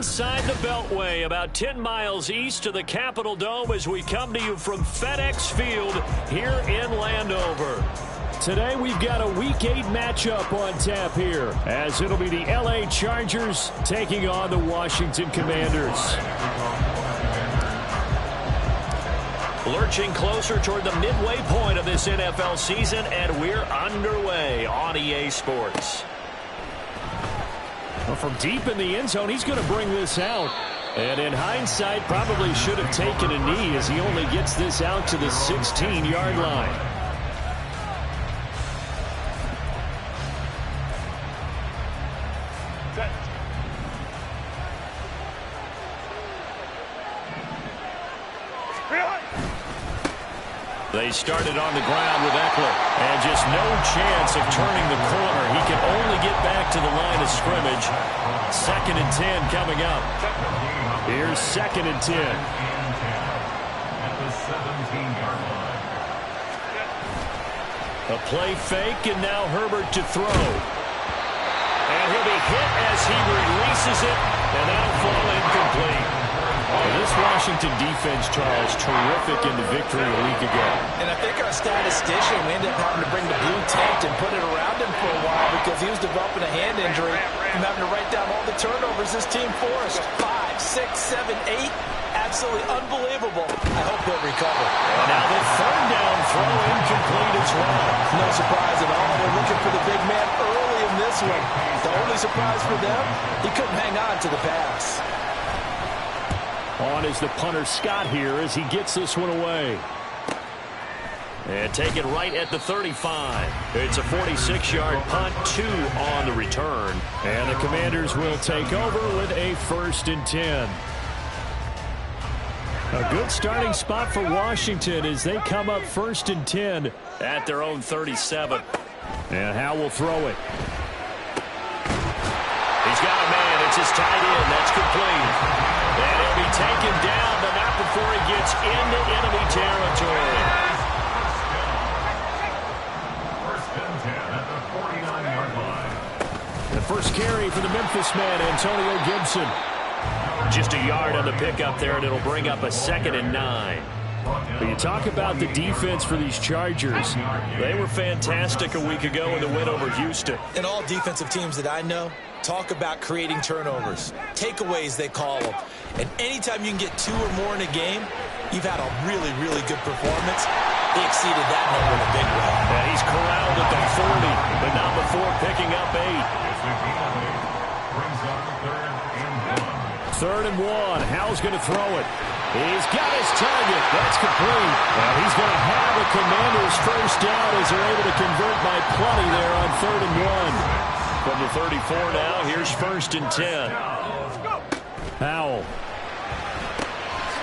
inside the Beltway, about 10 miles east of the Capitol Dome as we come to you from FedEx Field here in Landover. Today we've got a Week 8 matchup on tap here, as it'll be the LA Chargers taking on the Washington Commanders. Lurching closer toward the midway point of this NFL season, and we're underway on EA Sports. Well, from deep in the end zone, he's going to bring this out. And in hindsight, probably should have taken a knee as he only gets this out to the 16-yard line. They started on the ground with Eckler, and just no chance of turning the corner. He can only get back to the line of scrimmage. 2nd and 10 coming up. Here's 2nd and 10. A play fake, and now Herbert to throw. And he'll be hit as he releases it, and that'll fall incomplete. This Washington defense, Charles, terrific in the victory a week ago. And I think our statistician, we ended up having to bring the blue tent and put it around him for a while because he was developing a hand injury from having to write down all the turnovers this team forced. 5, 6, 7, 8. Absolutely unbelievable. I hope he'll recover. And now the 3rd down throw incomplete as well. No surprise at all. They're looking for the big man early in this one. The only surprise for them, he couldn't hang on to the pass. On is the punter Scott here as he gets this one away. And take it right at the 35. It's a 46-yard punt, 2 on the return. And the Commanders will take over with a 1st and 10. A good starting spot for Washington as they come up 1st and 10 at their own 37. And Howe will throw it. He's got a man. It's his tight end. That's complete. And he'll be taken down, but not before he gets into enemy territory. 1st and 10 at the 49-yard line. The first carry for the Memphis man, Antonio Gibson. Just a yard on the pickup there, and it'll bring up a 2nd and 9. But you talk about the defense for these Chargers. They were fantastic a week ago in the win over Houston. And all defensive teams that I know talk about creating turnovers. Takeaways, they call them. And anytime you can get 2 or more in a game, you've had a really, really good performance. They exceeded that number in a big way. And he's corralled at the 40, but not before picking up 8. 3rd and 1. Howell's going to throw it. He's got his target. That's complete. And he's going to have the Commanders' 1st down as they're able to convert by plenty there on 3rd and 1. From the 34 now, here's 1st and 10. Howell.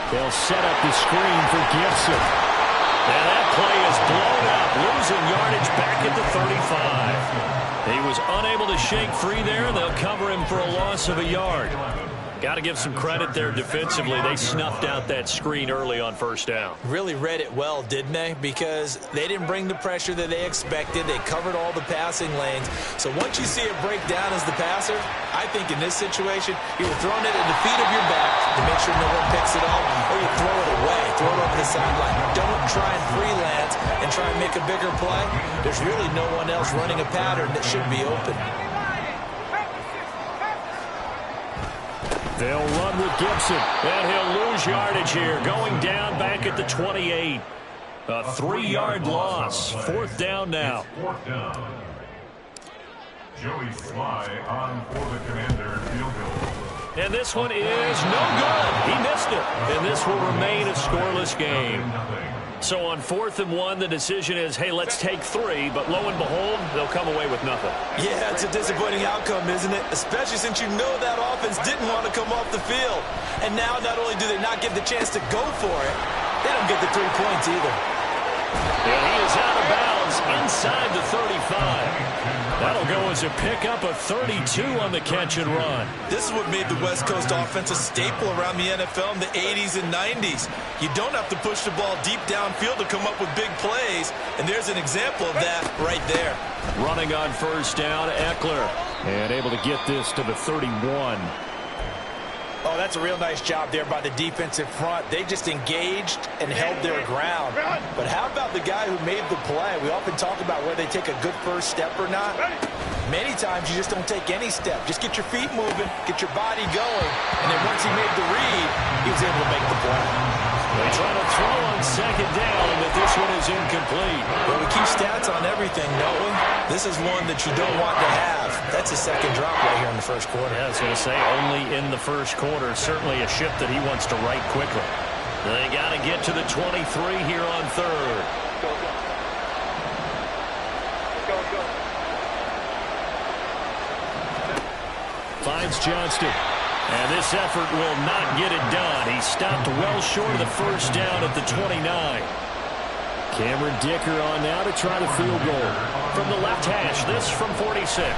They'll set up the screen for Gibson. And that play is blown up, losing yardage back at the 35. He was unable to shake free there. They'll cover him for a loss of a yard. Got to give some credit there defensively. They snuffed out that screen early on 1st down. Really read it well, didn't they? Because they didn't bring the pressure that they expected. They covered all the passing lanes. So once you see it break down as the passer, I think in this situation, you're throwing it at the feet of your back to make sure no one picks it up, or you throw it away, throw it over the sideline. Don't try and freelance and try and make a bigger play. There's really no one else running a pattern that should be open. They'll run with Gibson, and he'll lose yardage here, going down back at the 28. A 3-yard loss. 4th down now. 4th down. Joey Sly on for the Commander field goal. And this one is no good. He missed it. And this will remain a scoreless game. So on 4th and 1, the decision is, hey, let's take 3. But lo and behold, they'll come away with nothing. Yeah, it's a disappointing outcome, isn't it? Especially since you know that offense didn't want to come off the field. And now not only do they not get the chance to go for it, they don't get the 3 points either. And he is out of bounds inside the 35. That'll go as a pickup of 32 on the catch and run. This is what made the West Coast offense a staple around the NFL in the 80s and 90s. You don't have to push the ball deep downfield to come up with big plays, and there's an example of that right there. Running on 1st down, Eckler. And able to get this to the 31. Oh, that's a real nice job there by the defensive front. They just engaged and held their ground. But how about the guy who made the play? We often talk about whether they take a good first step or not. Many times you just don't take any step. Just get your feet moving, get your body going, and then once he made the read, he was able to make the play. They try to throw on second down, but this one is incomplete. Well, we keep stats on everything, don't we? This is one that you don't want to have. That's a second drop right here in the first quarter. Yeah, I was going to say, only in the first quarter. Certainly a ship that he wants to right quickly. They got to get to the 23 here on third. Finds Johnston. And this effort will not get it done. He stopped well short of the first down at the 29. Cameron Dicker on now to try the field goal. From the left hash, this from 46.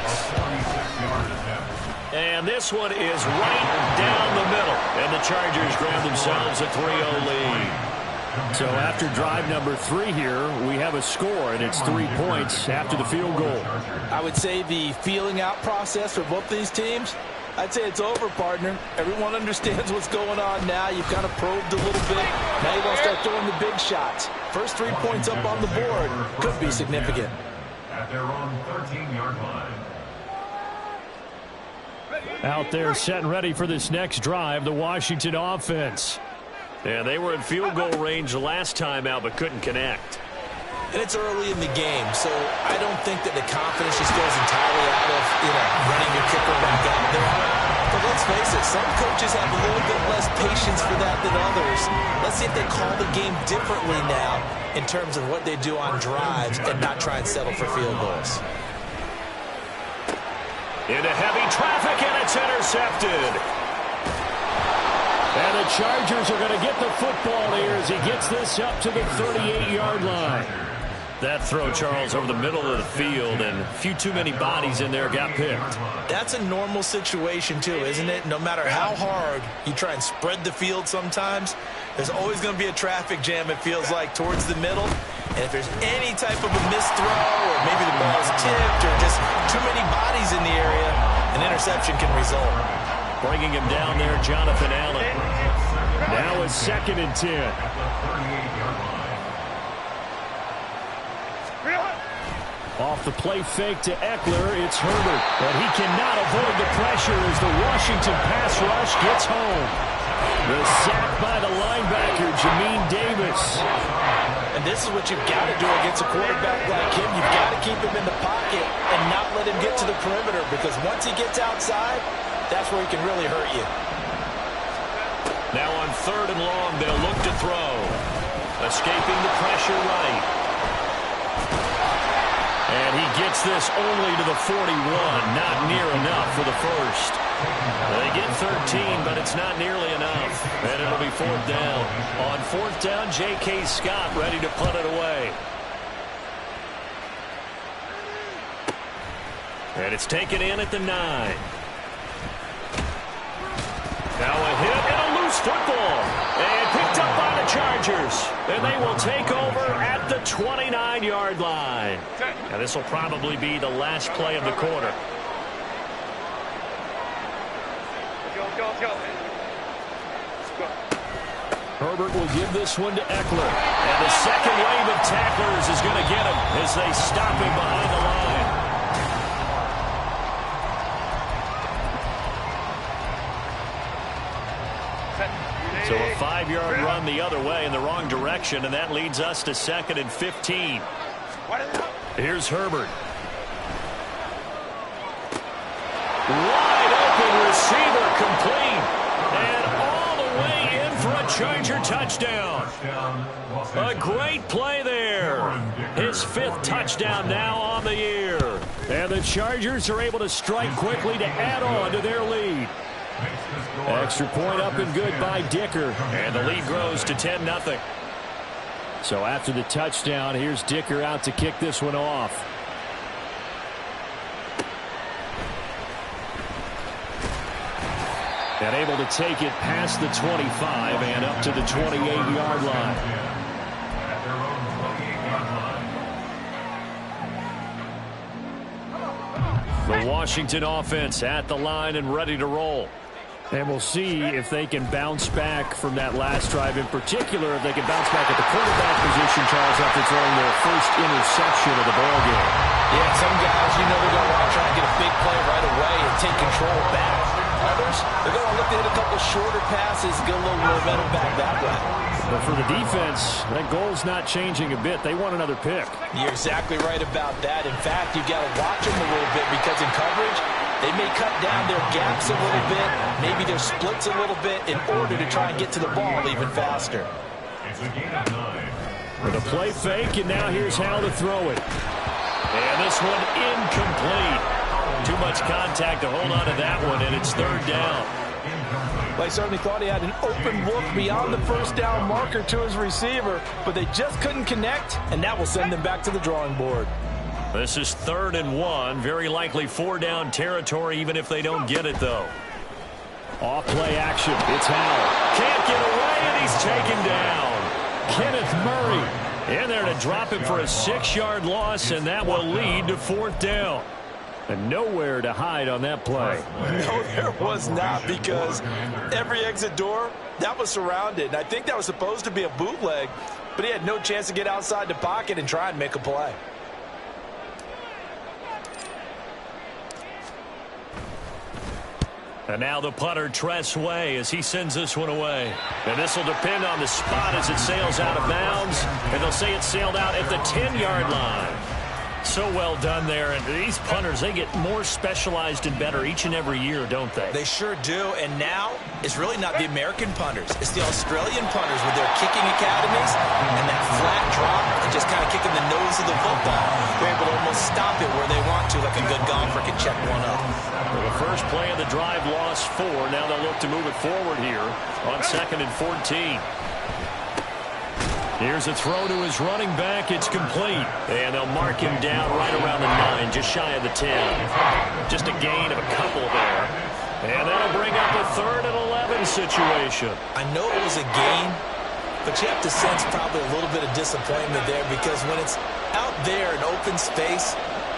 And this one is right down the middle. And the Chargers grab themselves a 3-0 lead. So after drive number 3 here, we have a score, and it's 3 points after the field goal. I would say the feeling out process for both these teams, I'd say it's over, partner. Everyone understands what's going on now. You've kind of probed a little bit. Now you want to start throwing the big shots. First 3 points up on the board could be significant. At their own 13-yard line. Out there set and ready for this next drive, the Washington offense. Yeah, they were in field goal range last time out, but couldn't connect. And it's early in the game, so I don't think that the confidence just goes entirely out of, running your kicker back out there. But let's face it, some coaches have a little bit less patience for that than others. Let's see if they call the game differently now in terms of what they do on drives and not try and settle for field goals. Into heavy traffic, and it's intercepted. And the Chargers are going to get the football here as he gets this up to the 38-yard line. That throw, Charles, over the middle of the field, and a few too many bodies in there got picked. That's a normal situation, too, isn't it? No matter how hard you try and spread the field sometimes, there's always going to be a traffic jam, it feels like, towards the middle. And if there's any type of a missed throw, or maybe the ball's tipped, or just too many bodies in the area, an interception can result. Bringing him down there, Jonathan Allen. Now it's 2nd and 10. Off the play fake to Eckler, it's Herbert. But he cannot avoid the pressure as the Washington pass rush gets home. The sack by the linebacker, Jamin Davis. And this is what you've got to do against a quarterback like him. You've got to keep him in the pocket and not let him get to the perimeter, because once he gets outside, that's where he can really hurt you. Now on 3rd and long, they'll look to throw. Escaping the pressure right. And he gets this only to the 41. Not near enough for the first. They get 13, but it's not nearly enough. And it'll be 4th down. On 4th down, J.K. Scott ready to punt it away. And it's taken in at the 9. Now a hit and a loose football. And picked up by the Chargers. And they will take over at the 29-yard line. Now this will probably be the last play of the quarter. Herbert will give this one to Eckler. And the second wave of tacklers is going to get him as they stop him behind the line. So a 5-yard run the other way in the wrong direction, and that leads us to 2nd and 15. Here's Herbert. Wide open receiver, complete. And all the way in for a Charger touchdown. A great play there. His 5th touchdown now on the year. And the Chargers are able to strike quickly to add on to their lead. Extra point up and good by Dicker. And the lead grows to 10-0. So after the touchdown, here's Dicker out to kick this one off. And able to take it past the 25 and up to the 28-yard line. The Washington offense at the line and ready to roll. And we'll see if they can bounce back from that last drive. In particular, if they can bounce back at the quarterback position, Charles, after throwing their first interception of the ball game. Yeah, some guys, they're going to want to try and get a big play right away and take control back. Others, they're going to look to hit a couple shorter passes, get a little momentum back that way. But for the defense, that goal's not changing a bit. They want another pick. You're exactly right about that. In fact, you've got to watch them a little bit because in coverage, they may cut down their gaps a little bit, maybe their splits a little bit in order to try and get to the ball even faster. It's a gain of 9. With a play fake, and now here's how to throw it. And this one incomplete. Too much contact to hold on to that one, and it's third down. Well, I certainly thought he had an open look beyond the first down marker to his receiver, but they just couldn't connect, and that will send them back to the drawing board. This is 3rd and 1. Very likely 4-down territory, even if they don't get it, though. Off play action. It's Howell. Can't get away, and he's taken down. Kenneth Murray in there to drop him for a 6-yard loss, and that will lead to 4th down. And nowhere to hide on that play. No, there was not, because every exit door, that was surrounded. And I think that was supposed to be a bootleg, but he had no chance to get outside the pocket and try and make a play. And now the punter, Tress Way, as he sends this one away. And this will depend on the spot as it sails out of bounds. And they'll say it sailed out at the 10-yard line. So well done there. And these punters, they get more specialized and better each and every year, don't they? They sure do. And now it's really not the American punters. It's the Australian punters with their kicking academies and that flat drop and just kind of kicking the nose of the football. They're able to almost stop it where they want to, like a good golfer can check one up. Well, the first play of the drive lost 4. Now they'll look to move it forward here on 2nd and 14. Here's a throw to his running back. It's complete. And they'll mark him down right around the 9, just shy of the 10. Just a gain of a couple there. And that'll bring up a 3rd and 11 situation. I know it was a gain, but you have to sense probably a little bit of disappointment there, because when it's out there in open space,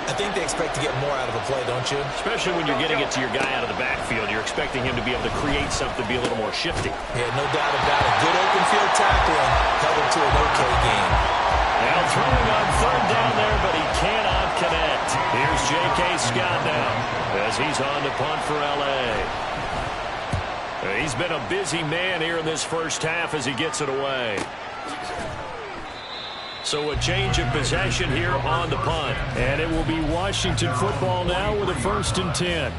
I think they expect to get more out of a play, don't you? Especially when you're getting it to your guy out of the backfield. You're expecting him to be able to create something, be a little more shifty. Yeah, no doubt about it. Good open field tackling held him to an okay game. Now throwing on 3rd down there, but he cannot connect. Here's J.K. Scott now as he's on to punt for L.A. He's been a busy man here in this first half as he gets it away. So a change of possession here on the punt. And it will be Washington football now with a 1st and 10.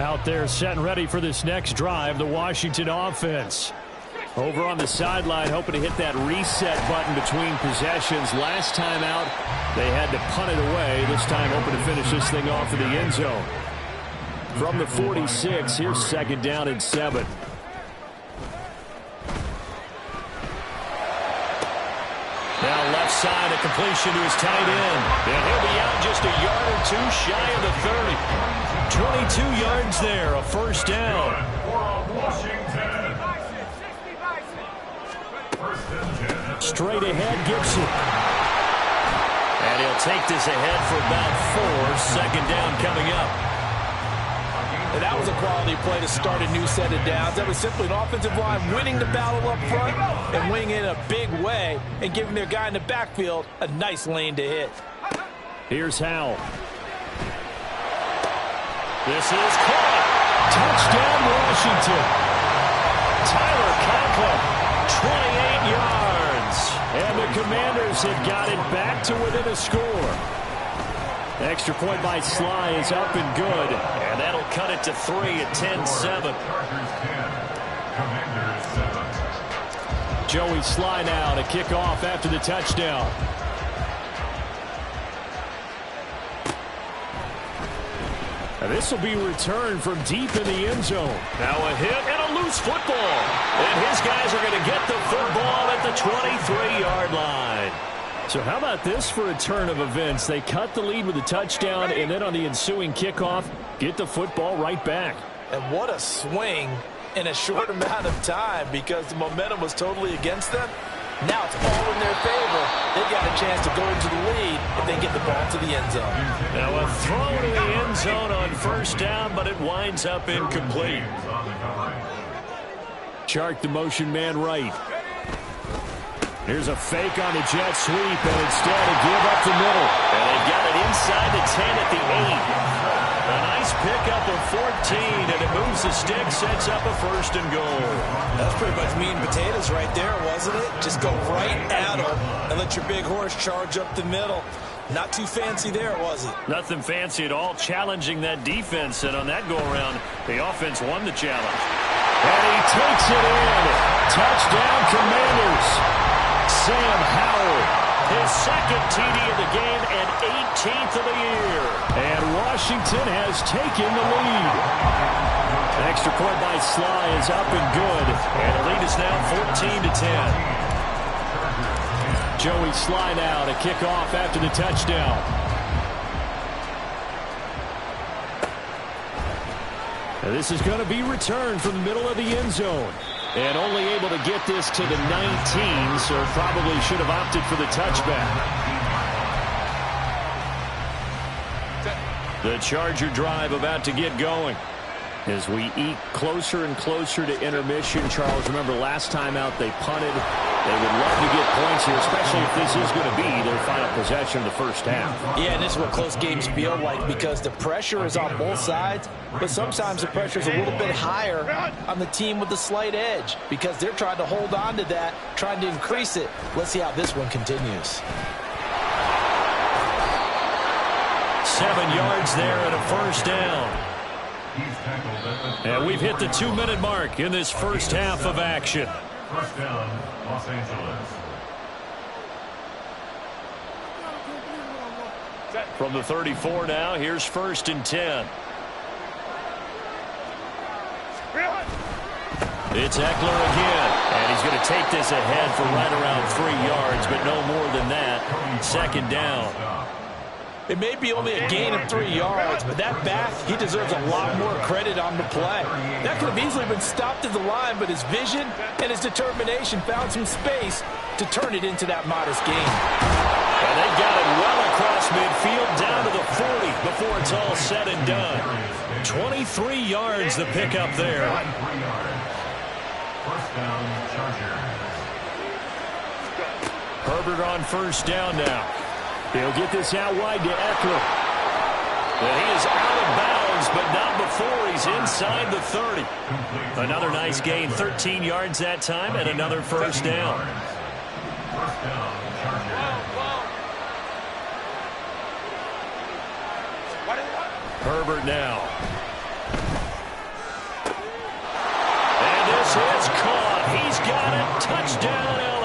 Out there set and ready for this next drive, the Washington offense. Over on the sideline, hoping to hit that reset button between possessions. Last time out, they had to punt it away. This time hoping to finish this thing off in the end zone. From the 46, here's 2nd down and 7. Now left side, a completion to his tight end. And he'll be out just a yard or 2 shy of the 30. 22 yards there, a 1st down. Straight ahead, Gibson. And he'll take this ahead for about 4. 2nd down coming up. And that was a quality play to start a new set of downs. That was simply an offensive line winning the battle up front and winning it in a big way and giving their guy in the backfield a nice lane to hit. Here's Howell. This is caught. Touchdown, Washington. Tyler Conklin, 28 yards. And the Commanders have got it back to within a score. Extra point by Sly is up and good. And that'll cut it to 3 at 10-7. Joey Sly now to kick off after the touchdown. And this will be returned from deep in the end zone. Now a hit and a loose football. And his guys are going to get the football at the 23-yard line. So how about this for a turn of events? They cut the lead with a touchdown, and then on the ensuing kickoff, get the football right back. And what a swing in a short amount of time, because the momentum was totally against them. Now it's all in their favor. They've got a chance to go into the lead if they get the ball to the end zone. Now a throw to the end zone on first down, but it winds up incomplete. Chark the motion man right. Here's a fake on the jet sweep, and instead a give up the middle. And they've got it inside the 10 at the 8. A nice pickup of 14, and it moves the stick, sets up a first and goal. That's pretty much meat and potatoes right there, wasn't it? Just go right at them and let your big horse charge up the middle. Not too fancy there, was it? Nothing fancy at all, challenging that defense, and on that go-around, the offense won the challenge. And he takes it in. Touchdown, Commanders. Sam Howell, his second TD of the game and 18th of the year. And Washington has taken the lead. An extra point by Sly is up and good. And the lead is now 14-10. Joey Sly now to kick off after the touchdown. Now this is going to be returned from the middle of the end zone. And only able to get this to the 19, so probably should have opted for the touchback. The Charger drive about to get going. As we eke closer and closer to intermission, Charles, remember last time out they punted. They would love to get points here, especially if this is going to be their final possession of the first half. Yeah, and this is what close games feel like because the pressure is on both sides, but sometimes the pressure is a little bit higher on the team with the slight edge because they're trying to hold on to that, trying to increase it. Let's see how this one continues. 7 yards there and a first down. And we've hit the 2-minute mark in this first half of action. First down, Los Angeles. From the 34 now, here's 1st and 10. It's Eckler again. And he's going to take this ahead for right around 3 yards, but no more than that. Second down. It may be only a gain of 3 yards, but that back, he deserves a lot more credit on the play. That could have easily been stopped at the line, but his vision and his determination found some space to turn it into that modest gain. And they got it well across midfield down to the 40 before it's all said and done. 23 yards the pickup there. First down, Chargers. Herbert on first down now. He'll get this out wide to Eckler. And he is out of bounds, but not before he's inside the 30. Another nice gain, 13 yards that time, and another first down. First down, Chargers. Herbert now. And this is caught. He's got it. Touchdown, L.A.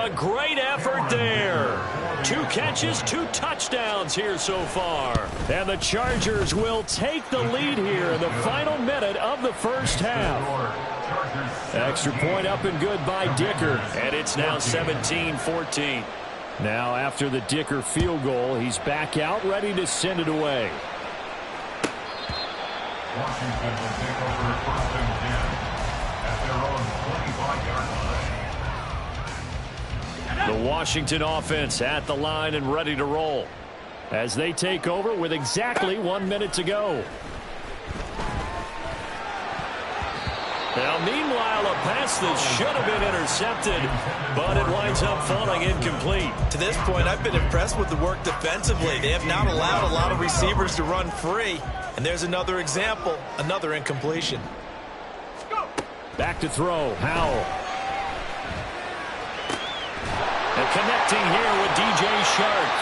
A great effort there. 2 catches, 2 touchdowns here so far. And the Chargers will take the lead here in the final minute of the first half. Extra point up and good by Dicker. And it's now 17-14. Now after the Dicker field goal, he's back out ready to send it away. Washington will take over 1st and 10 at their own 25-yard line. The Washington offense at the line and ready to roll as they take over with exactly 1 minute to go. Now, meanwhile, a pass that should have been intercepted, but it winds up falling incomplete. To this point, I've been impressed with the work defensively. They have not allowed a lot of receivers to run free. And there's another example, another incompletion. Back to throw, Howell. And connecting here with DJ Shark.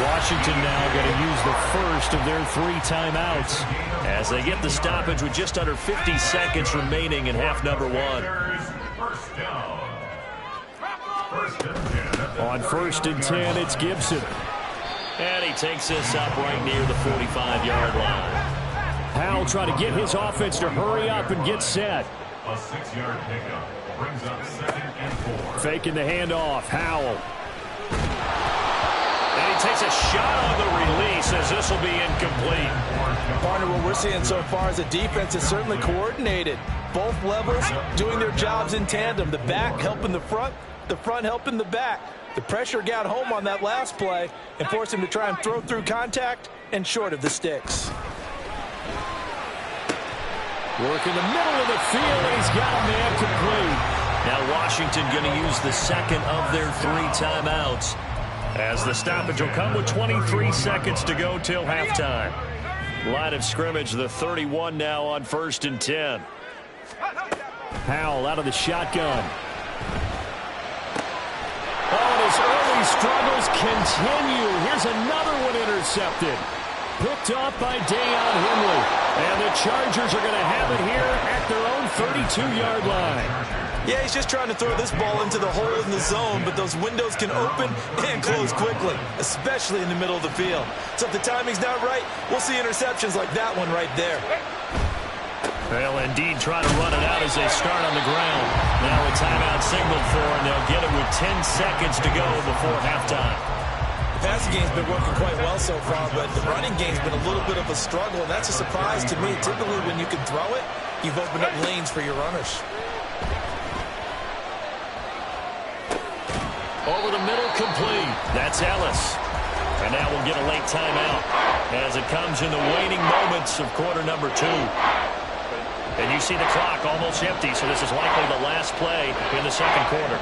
Washington now going to use the first of their 3 timeouts as they get the stoppage with just under 50 seconds remaining in half number 1. First down. On 1st and 10, it's Gibson. And he takes this up right near the 45-yard line. Howell trying to get his offense to hurry up and get set. A 6-yard pickup brings up 2nd and 4. Faking the handoff, Howell. And he he takes a shot on the release as this will be incomplete. Partner, what we're seeing so far is the defense is certainly coordinated. Both levels doing their jobs in tandem. The back helping the front helping the back. The pressure got home on that last play and forced him to try and throw through contact and short of the sticks. Work in the middle of the field, and he's got a man complete. Now Washington going to use the second of their 3 timeouts, as the stoppage will come with 23 seconds to go till halftime. Line of scrimmage, the 31 now on 1st and 10. Powell out of the shotgun. Oh, and his early struggles continue. Here's another one intercepted. Picked off by Deion Henley. And the Chargers are going to have it here at their own 32-yard line. Yeah, he's just trying to throw this ball into the hole in the zone, but those windows can open and close quickly, especially in the middle of the field. So if the timing's not right, we'll see interceptions like that one right there. They'll indeed try to run it out as they start on the ground. Now a timeout signaled for, and they'll get it with 10 seconds to go before halftime. The passing game's been working quite well so far, but the running game's been a little bit of a struggle, and that's a surprise to me. Typically, when you can throw it, you've opened up lanes for your runners. Over the middle, complete. That's Ellis. And now we'll get a late timeout as it comes in the waning moments of quarter number 2. And you see the clock almost empty, so this is likely the last play in the second quarter.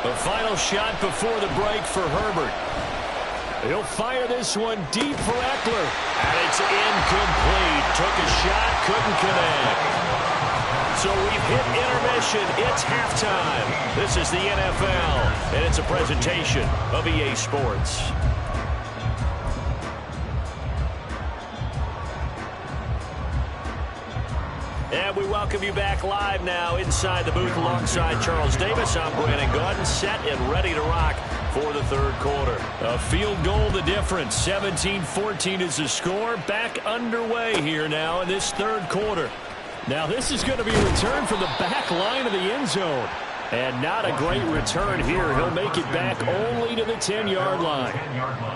The final shot before the break for Herbert. He'll fire this one deep for Eckler. And it's incomplete. Took a shot, couldn't connect. So we've hit intermission. It's halftime. This is the NFL, and it's a presentation of EA Sports. And we welcome you back live now inside the booth alongside Charles Davis. I'm Brandon Gaudin, set and ready to rock for the third quarter. A field goal the difference. 17-14 is the score. Back underway here now in this third quarter. Now this is going to be a return from the back line of the end zone. And not a great return here. He'll make it back only to the 10-yard line.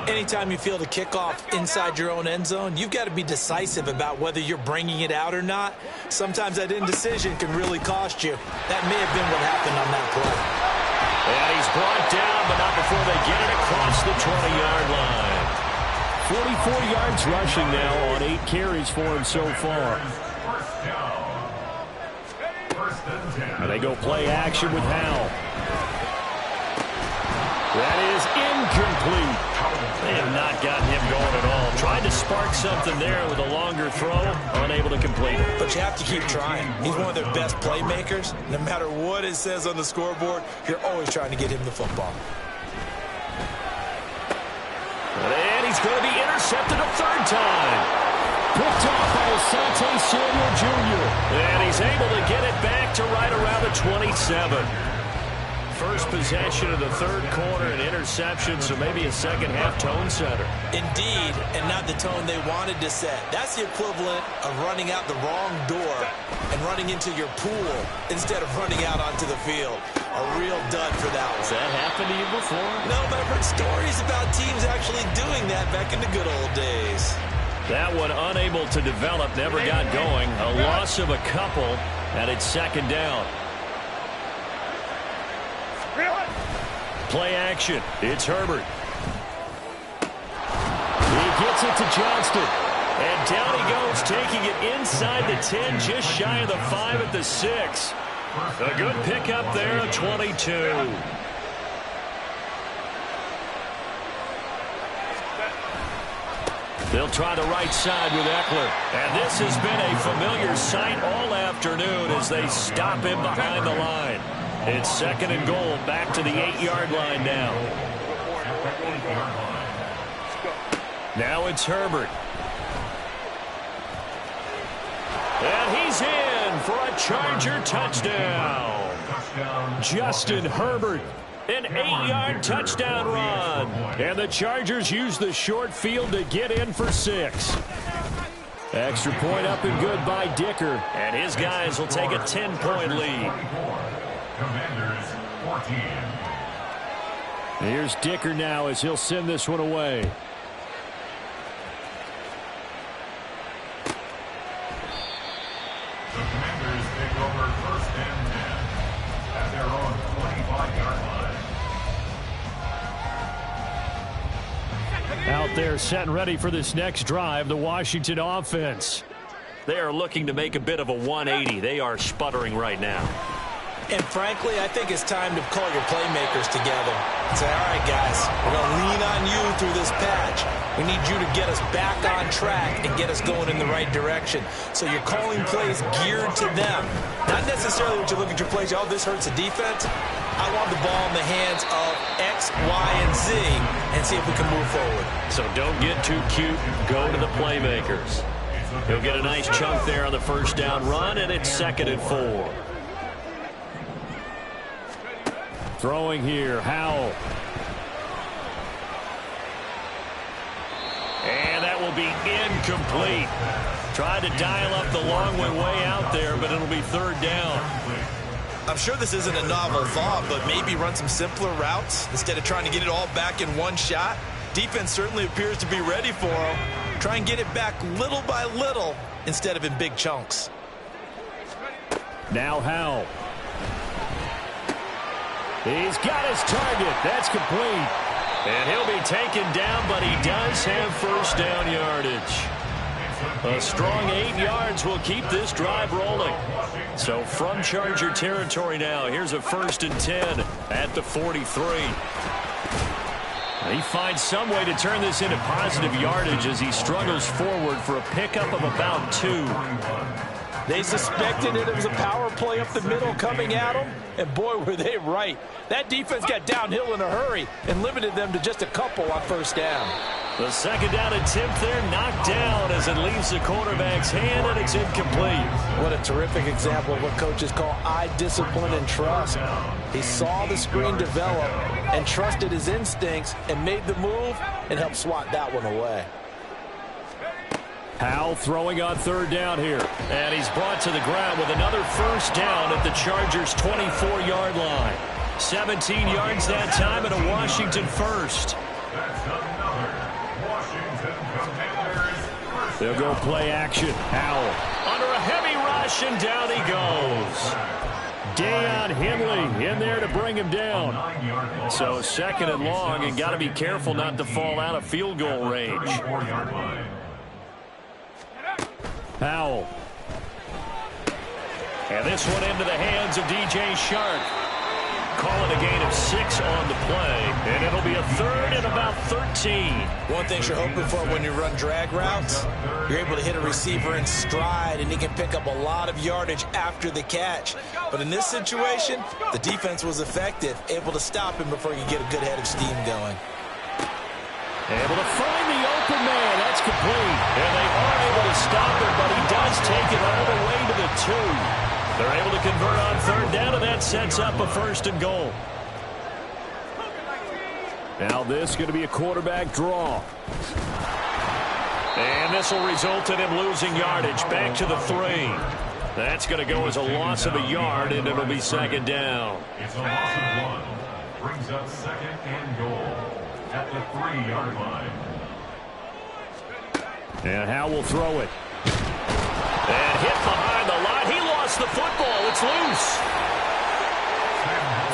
Anytime you feel the kickoff inside your own end zone, you've got to be decisive about whether you're bringing it out or not. Sometimes that indecision can really cost you. That may have been what happened on that play. And he's brought down, but not before they get it across the 20-yard line. 44 yards rushing now on 8 carries for him so far. And they go play action with Howell. That is incomplete. They have not gotten him going at all. Tried to spark something there with a longer throw, unable to complete it. But you have to keep trying. He's one of their best playmakers. No matter what it says on the scoreboard, you're always trying to get him the football. And he's going to be intercepted a third time. Picked off by Asante Samuel Jr. And he's able to get it back to right around the 27. First possession of the third quarter, an interception, so maybe a second-half tone setter. Indeed, and not the tone they wanted to set. That's the equivalent of running out the wrong door and running into your pool instead of running out onto the field. A real dud for that one. Has that happened to you before? No, but I've heard stories about teams actually doing that back in the good old days. That one unable to develop, never got going. A loss of a couple, and it's second down. Play action. It's Herbert. He gets it to Johnston. And down he goes, taking it inside the 10, just shy of the 5 at the 6. A good pickup there, a 22. They'll try the right side with Eckler. And this has been a familiar sight all afternoon as they stop him behind the line. It's second and goal, back to the 8-yard line now. Now it's Herbert. And he's in for a Charger touchdown. Justin Herbert. An 8-yard touchdown run. And the Chargers use the short field to get in for 6. Extra point up and good by Dicker. And his guys will take a 10-point lead. Commanders 14. Here's Dicker now as he'll send this one away. The Commanders take over 1st and 10 at their own 25-yard line. Out there set and ready for this next drive, the Washington offense. They are looking to make a bit of a 180. They are sputtering right now. And frankly, I think it's time to call your playmakers together and say, all right, guys, we're going to lean on you through this patch. We need you to get us back on track and get us going in the right direction. So you're calling plays geared to them. Not necessarily what you look at your plays, oh, this hurts the defense. I want the ball in the hands of X, Y, and Z and see if we can move forward. So don't get too cute. Go to the playmakers. He'll get a nice chunk there on the first down run, and it's 2nd and 4. Throwing here, Howell. And that will be incomplete. Tried to dial up the long way out there, but it'll be 3rd down. I'm sure this isn't a novel thought, but maybe run some simpler routes instead of trying to get it all back in one shot. Defense certainly appears to be ready for him. Try and get it back little by little instead of in big chunks. Now Howell. He's got his target. That's complete. And he'll be taken down, but he does have 1st down yardage. A strong 8 yards will keep this drive rolling. So from Charger territory now, here's a 1st and 10 at the 43. He finds some way to turn this into positive yardage as he struggles forward for a pickup of about 2. They suspected it was a power play up the middle coming at them, and boy, were they right. That defense got downhill in a hurry and limited them to just a couple on 1st down. The 2nd down attempt there knocked down as it leaves the quarterback's hand, and it's incomplete. What a terrific example of what coaches call eye discipline and trust. He saw the screen develop and trusted his instincts and made the move and helped swat that one away. Howell throwing on 3rd down here. And he's brought to the ground with another 1st down at the Chargers' 24-yard line. 17 yards that time and a Washington 1st. That's another Washington Commanders 1st. They'll go play action. Howell under a heavy rush, and down he goes. Deion Henley in there to bring him down. So 2nd and long, and got to be careful not to fall out of field goal range. Howell. And this one into the hands of DJ Shark. Calling a gain of 6 on the play, and it'll be a 3rd and about 13. One thing you're hoping for when you run drag routes, you're able to hit a receiver in stride, and he can pick up a lot of yardage after the catch. But in this situation, the defense was effective, able to stop him before he could get a good head of steam going. Able to find the open man. That's complete. And they are able to stop him, but he does take it all the way to the 2. They're able to convert on 3rd down, and that sets up a 1st and goal. Now this is going to be a quarterback draw. And this will result in him losing yardage back to the 3. That's going to go as a loss of a yard, and it'll be 2nd down. It's a loss of 1. Brings up 2nd and goal at the 3-yard line. And Howell will throw it. And hit behind the line. He lost the football. It's loose.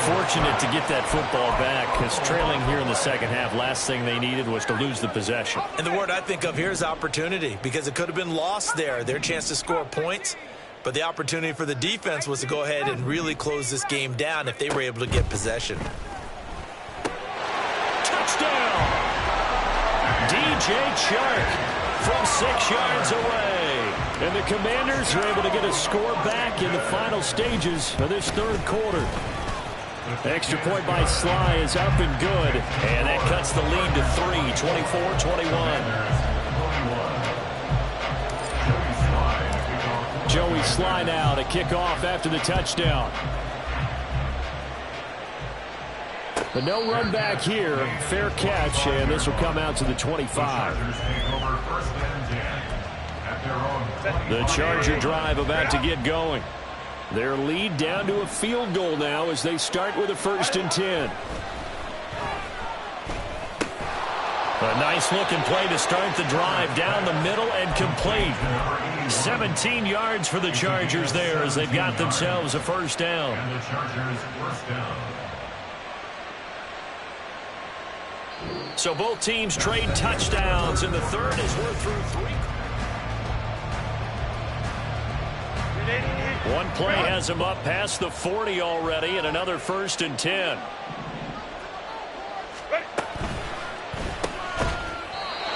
Fortunate to get that football back, because trailing here in the 2nd half, last thing they needed was to lose the possession. And the word I think of here is opportunity, because it could have been lost there. Their chance to score points, but the opportunity for the defense was to go ahead and really close this game down if they were able to get possession. Touchdown! DJ Chark from 6 yards away. And the Commanders are able to get a score back in the final stages of this 3rd quarter. Extra point by Sly is up and good. And that cuts the lead to 3, 24-21. Joey Sly now to kick off after the touchdown. But no run back here. Fair catch, and this will come out to the 25. The Charger drive about to get going. Their lead down to a field goal now as they start with a 1st and 10. A nice-looking play to start the drive down the middle and complete. 17 yards for the Chargers there as they've got themselves a first down. And the Chargers first down. So both teams trade touchdowns in the third as we're through 3. One play has him up past the 40 already, and another 1st and 10.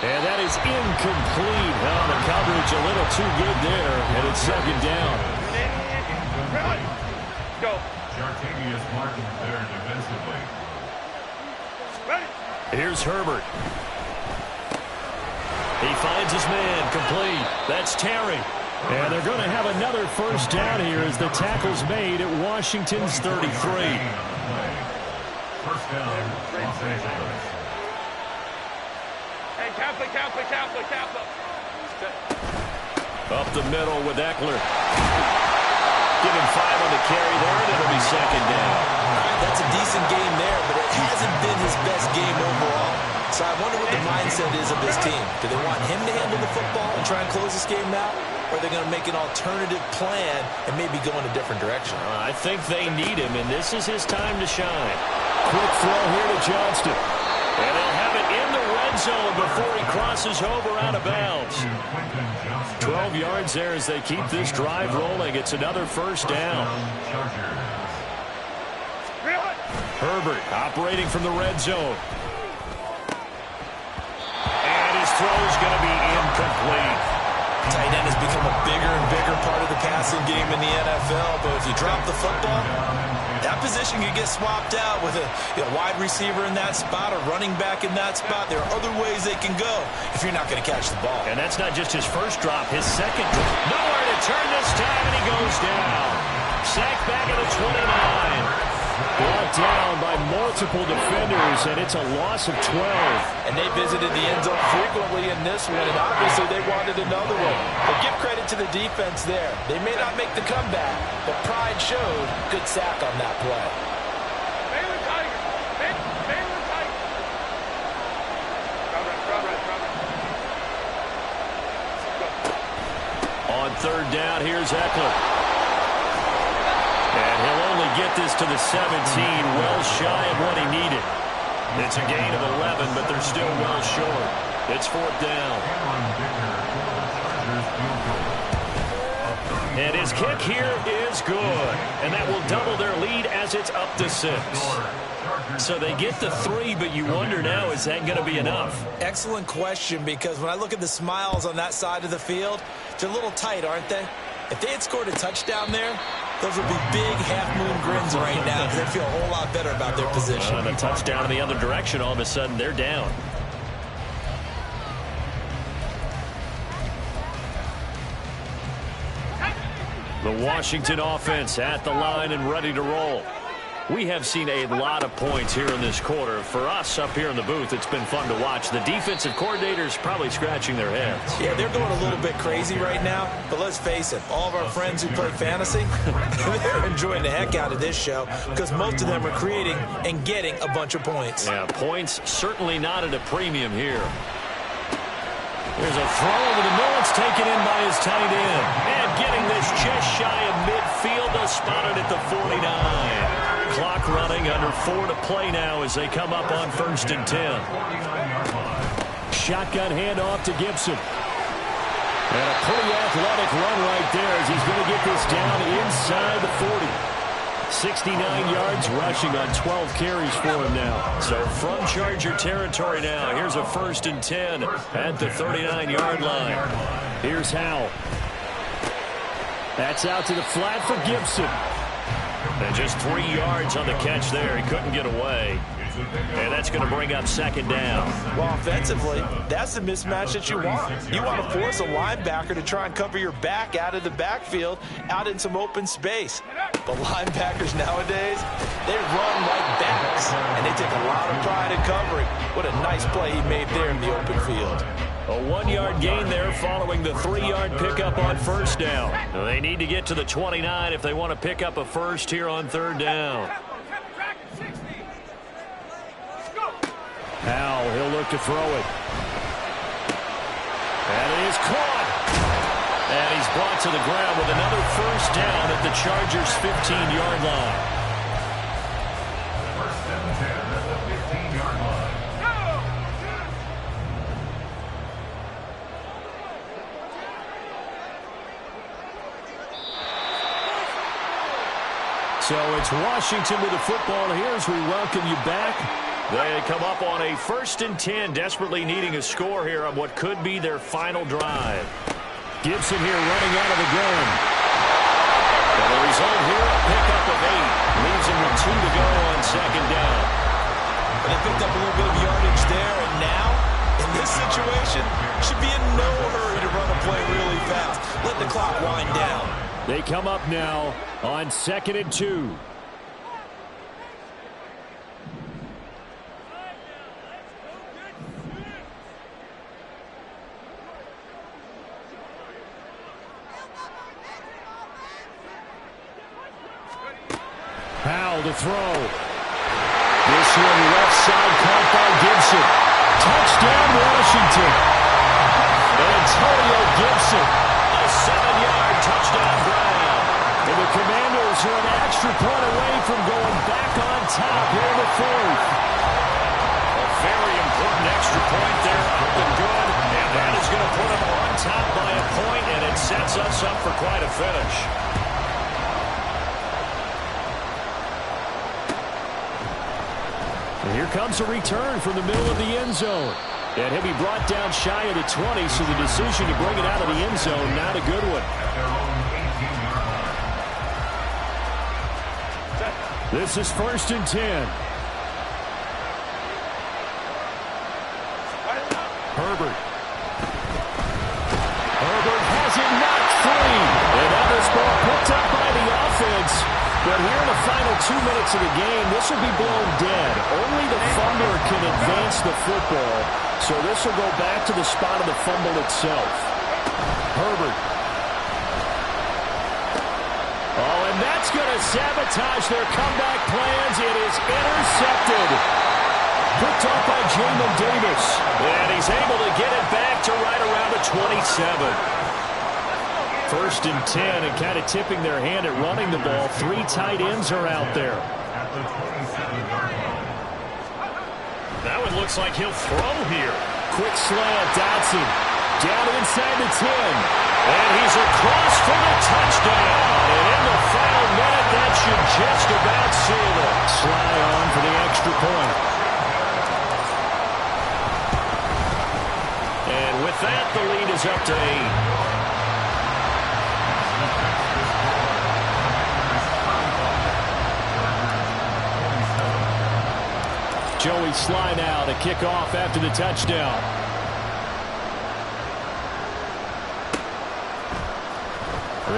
And that is incomplete. Well, the coverage a little too good there, and it's 2nd down. Go. Jartavius Martin there defensively. Here's Herbert. He finds his man, complete. That's Terry. And they're going to have another first down here as the tackle's made at Washington's 33. First down, Los Angeles. Hey, Kapler. Up the middle with Eckler. Give him 5 on the carry there, and it'll be 2nd down. That's a decent game there, but it hasn't been his best game overall. So I wonder what the mindset is of this team. Do they want him to handle the football and try and close this game out? Or are they going to make an alternative plan and maybe go in a different direction? I think they need him, and this is his time to shine. Quick throw here to Johnston. And they'll have it in the red zone before he crosses over out of bounds. 12 yards there as they keep this drive rolling. It's another first down. Herbert operating from the red zone. And his throw's going to be incomplete. Tight end has become a bigger and bigger part of the passing game in the NFL, but if you drop the football, that position could get swapped out with a wide receiver in that spot, a running back in that spot. There are other ways they can go if you're not going to catch the ball. And that's not just his first drop, his second drop. Nowhere to turn this time, and he goes down. Sacked back at the 29. Brought down by multiple defenders, and it's a loss of 12. And they visited the end zone frequently in this one, and obviously they wanted another one. But give credit to the defense there. They may not make the comeback, but pride showed. Good sack on that play. Baylor Tigers. Baylor Tigers. On 3rd down, here's Eckler. And he'll only get this to the 17, well shy of what he needed. It's a gain of 11, but they're still well short. It's 4th down. And his kick here is good. And that will double their lead as it's up to 6. So they get the 3, but you wonder now, is that going to be enough? Excellent question, because when I look at the smiles on that side of the field, they're a little tight, aren't they? If they had scored a touchdown there, those would be big half-moon grins right now because they feel a whole lot better about their position. And a touchdown in the other direction, all of a sudden they're down. The Washington offense at the line and ready to roll. We have seen a lot of points here in this quarter. For us up here in the booth, it's been fun to watch. The defensive coordinators probably scratching their heads. Yeah, they're going a little bit crazy right now. But let's face it, all of our friends who play fantasy, they're enjoying the heck out of this show because most of them are creating and getting a bunch of points. Yeah, points certainly not at a premium here. There's a throw over the middle. It's taken in by his tight end. And getting this just shy of midfield. They'll spot it at the 49. Clock running, under 4 to play now as they come up on 1st and 10. Shotgun handoff to Gibson. And a pretty athletic run right there as he's going to get this down inside the 40. 69 yards rushing on 12 carries for him now. So from Charger territory now, here's a 1st and 10 at the 39-yard line. Here's Howell. That's out to the flat for Gibson. And just 3 yards on the catch there. He couldn't get away. And that's going to bring up 2nd down. Well, offensively, that's the mismatch that you want. You want to force a linebacker to try and cover your back out of the backfield, out in some open space. But linebackers nowadays, they run like backs, and they take a lot of pride in covering. What a nice play he made there in the open field. A 1-yard gain there following the 3-yard pickup on 1st down. They need to get to the 29 if they want to pick up a first here on 3rd down. Now he'll look to throw it. And it is caught. And he's brought to the ground with another first down at the Chargers' 15-yard line. First and 10 at the 15-yard line. So it's Washington with the football here as we welcome you back. They come up on a 1st and 10, desperately needing a score here on what could be their final drive. Gibson here running out of the gun. And the result here, a pickup of 8. Leaves him with 2 to go on 2nd down. And they picked up a little bit of yardage there, and now, in this situation, should be in no hurry to run a play really fast. Let the clock wind down. They come up now on 2nd and 2. Powell to throw. This one left side caught by Gibson. Touchdown Washington. Antonio Gibson. A 7-yard touchdown grab. And the Commanders are an extra point away from going back on top here in the 4th. A very important extra point there, up and good. And that is going to put them on top by a point, and it sets us up for quite a finish. And here comes a return from the middle of the end zone. And he'll be brought down shy of the 20, so the decision to bring it out of the end zone, not a good one. This is 1st and 10. Herbert. Herbert has it knocked free. And now this ball picked up by the offense. But here in the final 2 minutes of the game, this will be blown dead. Only the fumbler can advance the football. So this will go back to the spot of the fumble itself. Herbert. Oh, and that's going to sabotage their comeback plans. It is intercepted. Picked off by Jamin Davis. And he's able to get it back to right around the 27. 1st and 10, and kind of tipping their hand at running the ball. 3 tight ends are out there. At the 27-yard line. That one looks like he'll throw here. Quick slant, Dotson. Down inside the 10. And he's across for the touchdown. And in the final minute, that should just about seal it. Sly on for the extra point. And with that, the lead is up to 8. Joey Sly now to kick off after the touchdown.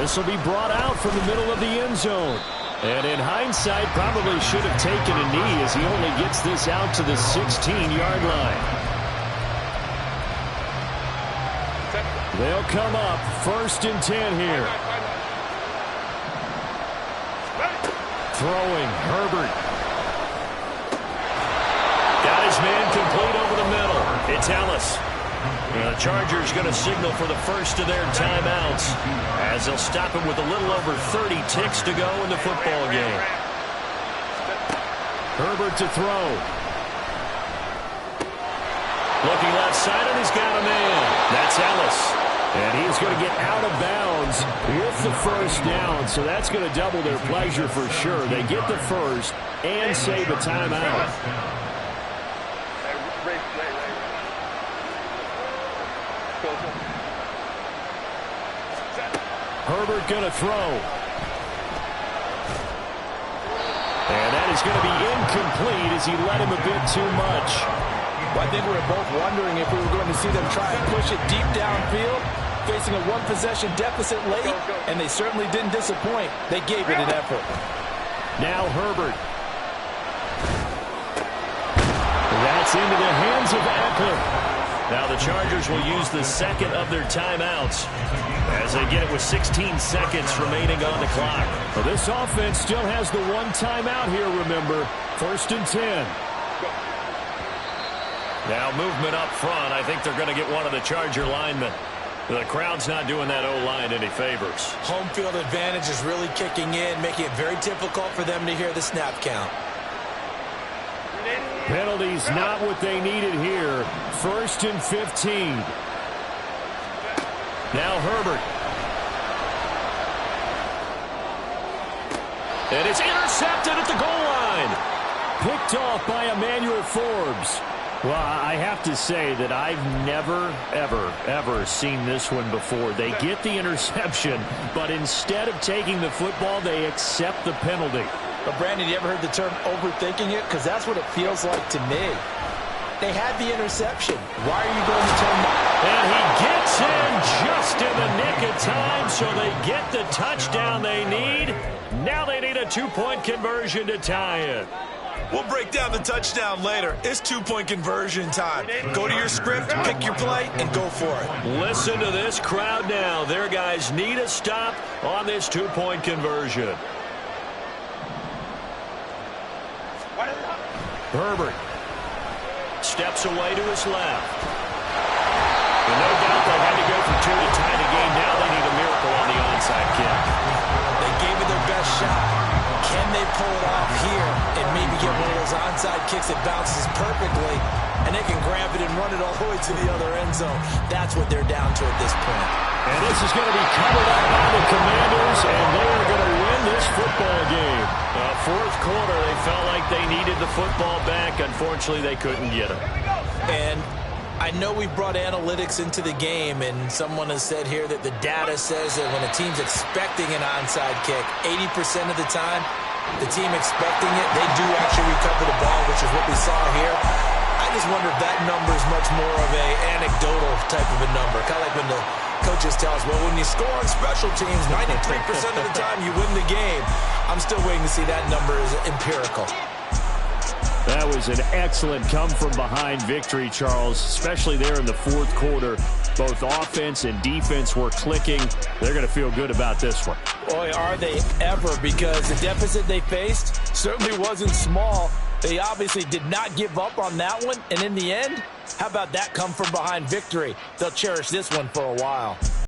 This will be brought out from the middle of the end zone. And in hindsight, probably should have taken a knee as he only gets this out to the 16-yard line. They'll come up 1st and 10 here. Throwing, Herbert. Got his man complete over the middle. It's Ellis. And the Chargers going to signal for the first of their timeouts as they'll stop him with a little over 30 ticks to go in the football game. Herbert to throw. Looking left side, and he's got a man. That's Ellis. And he's going to get out of bounds with the first down, so that's going to double their pleasure for sure. They get the first and save a timeout. Herbert going to throw. And that is going to be incomplete as he let him a bit too much. Well, I think we were both wondering if we were going to see them try and push it deep downfield, facing a one-possession deficit late, and they certainly didn't disappoint. They gave it an effort. Now Herbert. That's into the hands of Eckler. Now the Chargers will use the second of their timeouts as they get it with 16 seconds remaining on the clock. Well, this offense still has the one timeout here, remember. 1st and 10. Now movement up front. I think they're going to get one of the Charger linemen. The crowd's not doing that O-line any favors. Home field advantage is really kicking in, making it very difficult for them to hear the snap count. Penalties not what they needed here. 1st and 15. Now Herbert. And it's intercepted at the goal line. Picked off by Emmanuel Forbes. Well, I have to say that I've never, ever seen this one before. They get the interception, but instead of taking the football, they accept the penalty. But, Brandon, you ever heard the term overthinking it? Because that's what it feels like to me. They had the interception. Why are you going to turn that? And he gets in just in the nick of time, so they get the touchdown they need. Now they need a 2-point conversion to tie it. We'll break down the touchdown later. It's 2-point conversion time. Go to your script, pick your play, and go for it. Listen to this crowd now. Their guys need a stop on this 2-point conversion. Herbert steps away to his left. And no doubt they had to go for 2 to tie the game. Now they need a miracle on the onside kick. They gave it their best shot. Can they pull it off here and maybe get one of those onside kicks that bounces perfectly, and they can grab it and run it all the way to the other end zone? That's what they're down to at this point. And this is going to be covered up by the Commanders, and they are going to win this football game. Fourth quarter, they felt like they needed the football back. Unfortunately, they couldn't get it. And I know we brought analytics into the game, and someone has said here that the data says that when a team's expecting an onside kick, 80% of the time, the team expecting it, they do actually recover the ball, which is what we saw here. I just wonder if that number is much more of a anecdotal type of a number. Kind of like when the coaches tell us, well, when you score on special teams, 93% of the time you win the game. I'm still waiting to see that number is empirical. That was an excellent come-from-behind victory, Charles, especially there in the fourth quarter. Both offense and defense were clicking. They're going to feel good about this one. Boy, are they ever, because the deficit they faced certainly wasn't small. They obviously did not give up on that one, and in the end, how about that come-from-behind victory? They'll cherish this one for a while.